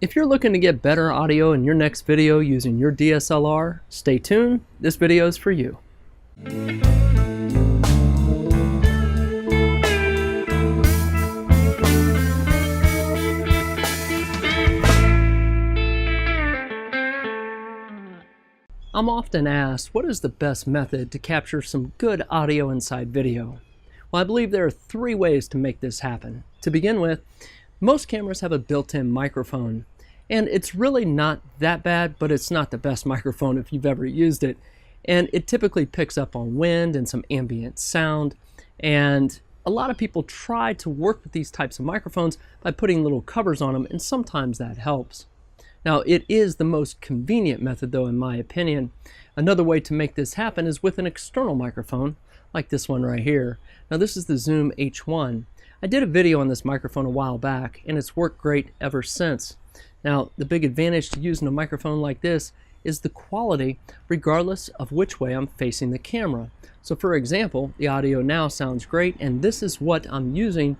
If you're looking to get better audio in your next video using your DSLR, stay tuned. This video is for you. I'm often asked, what is the best method to capture some good audio inside video? Well, I believe there are three ways to make this happen. To begin with, most cameras have a built-in microphone, and it's really not that bad, but it's not the best microphone if you've ever used it. And it typically picks up on wind and some ambient sound, and a lot of people try to work with these types of microphones by putting little covers on them, and sometimes that helps. Now, it is the most convenient method, though, in my opinion. Another way to make this happen is with an external microphone, like this one right here. Now, this is the Zoom H1. I did a video on this microphone a while back, and it's worked great ever since. Now, the big advantage to using a microphone like this is the quality, regardless of which way I'm facing the camera. So, for example, the audio now sounds great, and this is what I'm using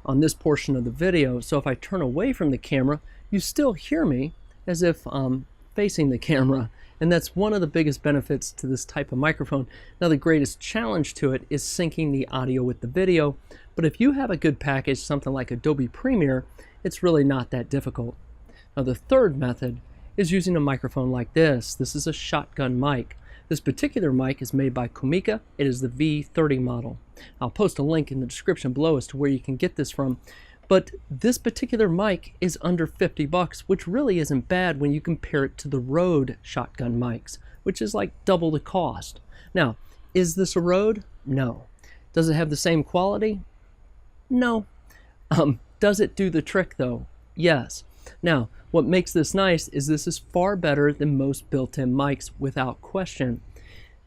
on this portion of the video. So if I turn away from the camera, you still hear me as if I'm facing the camera, and that's one of the biggest benefits to this type of microphone. Now, the greatest challenge to it is syncing the audio with the video, but if you have a good package, something like Adobe Premiere, it's really not that difficult. Now, the third method is using a microphone like this. This is a shotgun mic. This particular mic is made by Comica. It is the V30 model. I'll post a link in the description below as to where you can get this from. But this particular mic is under 50 bucks, which really isn't bad when you compare it to the Rode shotgun mics, which is like double the cost. Now, is this a Rode? No. Does it have the same quality? No. Does it do the trick though? Yes. Now, what makes this nice is this is far better than most built-in mics without question.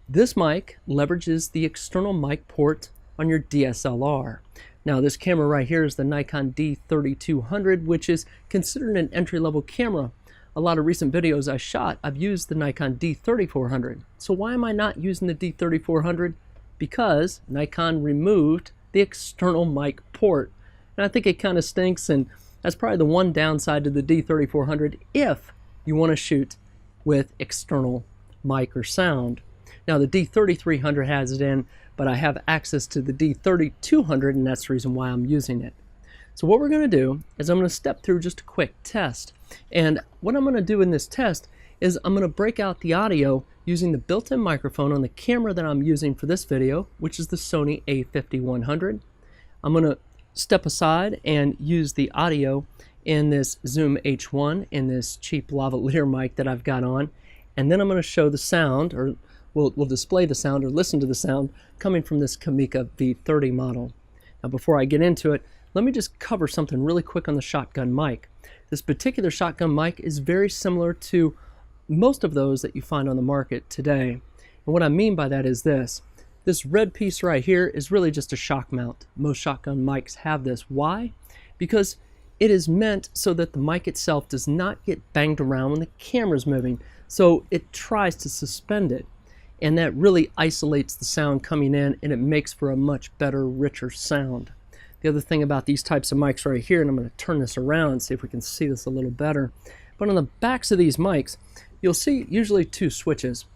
This mic leverages the external mic port on your DSLR. Now, this camera right here is the Nikon D3200, which is considered an entry-level camera. A lot of recent videos I shot, I've used the Nikon D3400. So why am I not using the D3400? Because Nikon removed the external mic port. And I think it kind of stinks, and that's probably the one downside to the D3400 if you want to shoot with external mic or sound. Now, the D3300 has it in, but I have access to the D3200, and that's the reason why I'm using it. So what we're going to do is I'm going to step through just a quick test. And what I'm going to do in this test is I'm going to break out the audio using the built-in microphone on the camera that I'm using for this video, which is the Sony a5100. I'm going to step aside and use the audio in this Zoom H1 in this cheap lavalier mic that I've got on. And then I'm going to show the sound, or we'll display the sound or listen to the sound coming from this Comica V30 model. Now, before I get into it, let me just cover something really quick on the shotgun mic. This particular shotgun mic is very similar to most of those that you find on the market today. And what I mean by that is this. This red piece right here is really just a shock mount. Most shotgun mics have this. Why? Because it is meant so that the mic itself does not get banged around when the camera's moving. So it tries to suspend it. And that really isolates the sound coming in, and it makes for a much better, richer sound. The other thing about these types of mics right here, and I'm going to turn this around and see if we can see this a little better, but on the backs of these mics, you'll see usually two switches.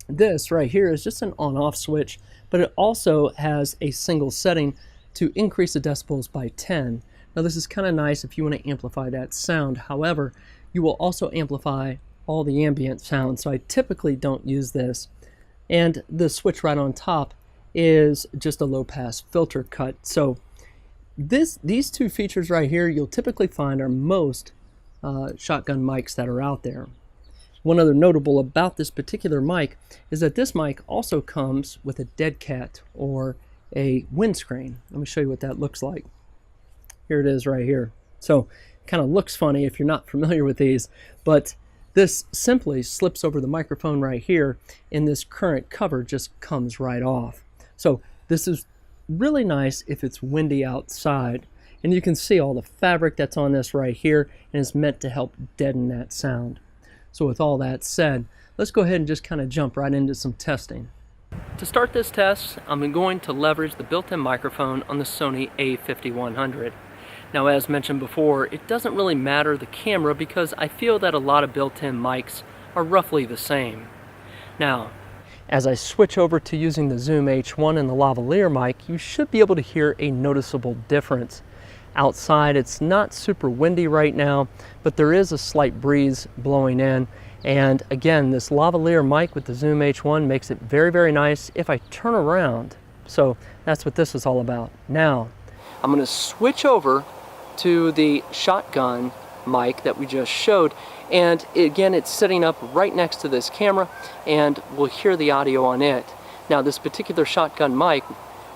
This right here is just an on-off switch, but it also has a single setting to increase the decibels by 10. Now, this is kind of nice if you want to amplify that sound. However, you will also amplify all the ambient sound, so I typically don't use this. And the switch right on top is just a low-pass filter cut. So these two features right here you'll typically find are most shotgun mics that are out there. One other notable about this particular mic is that this mic also comes with a dead cat or a windscreen. Let me show you what that looks like. Here it is right here. So it kind of looks funny if you're not familiar with these, but this simply slips over the microphone right here, and this current cover just comes right off. So this is really nice if it's windy outside. And you can see all the fabric that's on this right here, and it's meant to help deaden that sound. So with all that said, let's go ahead and just kind of jump right into some testing. To start this test, I'm going to leverage the built-in microphone on the Sony a5100. Now, as mentioned before, it doesn't really matter the camera because I feel that a lot of built-in mics are roughly the same. Now, as I switch over to using the Zoom H1 and the lavalier mic, you should be able to hear a noticeable difference. Outside, it's not super windy right now, but there is a slight breeze blowing in. And again, this lavalier mic with the Zoom H1 makes it very, very nice if I turn around. So that's what this is all about. Now, I'm going to switch over to the shotgun mic that we just showed, and again, it's sitting up right next to this camera, and we'll hear the audio on it. Now, this particular shotgun mic,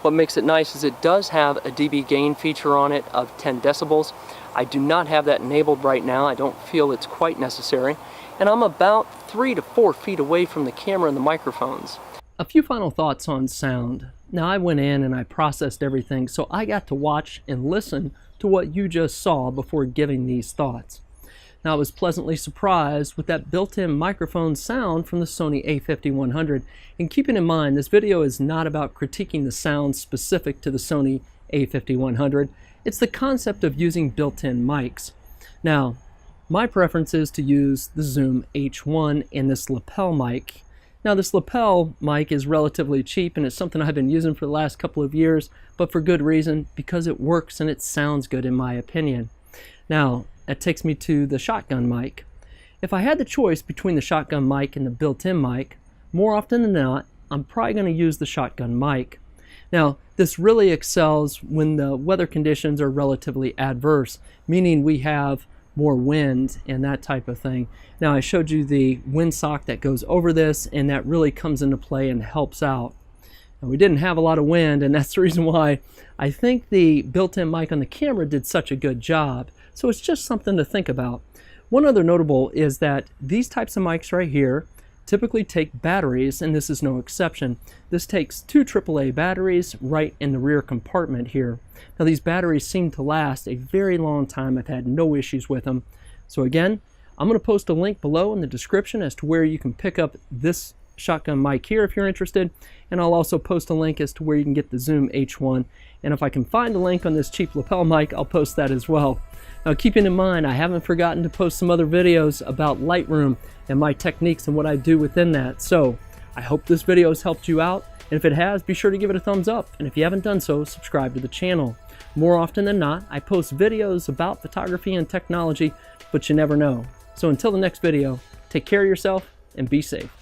what makes it nice is it does have a dB gain feature on it of 10 decibels. I do not have that enabled right now. I don't feel it's quite necessary, and I'm about 3 to 4 feet away from the camera and the microphones. A few final thoughts on sound. Now, I went in and I processed everything, so I got to watch and listen to what you just saw before giving these thoughts. Now, I was pleasantly surprised with that built-in microphone sound from the Sony a5100. And keeping in mind, this video is not about critiquing the sound specific to the Sony a5100. It's the concept of using built-in mics. Now, my preference is to use the Zoom H1 and this lapel mic. Now, this lapel mic is relatively cheap, and it's something I've been using for the last couple of years, but for good reason, because it works and it sounds good in my opinion. Now, that takes me to the shotgun mic. If I had the choice between the shotgun mic and the built-in mic, more often than not, I'm probably going to use the shotgun mic. Now, this really excels when the weather conditions are relatively adverse, meaning we have more wind and that type of thing. Now, I showed you the windsock that goes over this, and that really comes into play and helps out. Now, we didn't have a lot of wind, and that's the reason why I think the built-in mic on the camera did such a good job. So it's just something to think about. One other notable is that these types of mics right here typically take batteries, and this is no exception. This takes 2 AAA batteries right in the rear compartment here. Now, these batteries seem to last a very long time. I've had no issues with them. So again, I'm going to post a link below in the description as to where you can pick up this shotgun mic here if you're interested, and I'll also post a link as to where you can get the Zoom H1, and if I can find a link on this cheap lapel mic, I'll post that as well. Now, keeping in mind, I haven't forgotten to post some other videos about Lightroom and my techniques and what I do within that. So I hope this video has helped you out, and if it has, be sure to give it a thumbs up, and if you haven't done so, subscribe to the channel. More often than not, I post videos about photography and technology, but you never know. So until the next video, take care of yourself and be safe.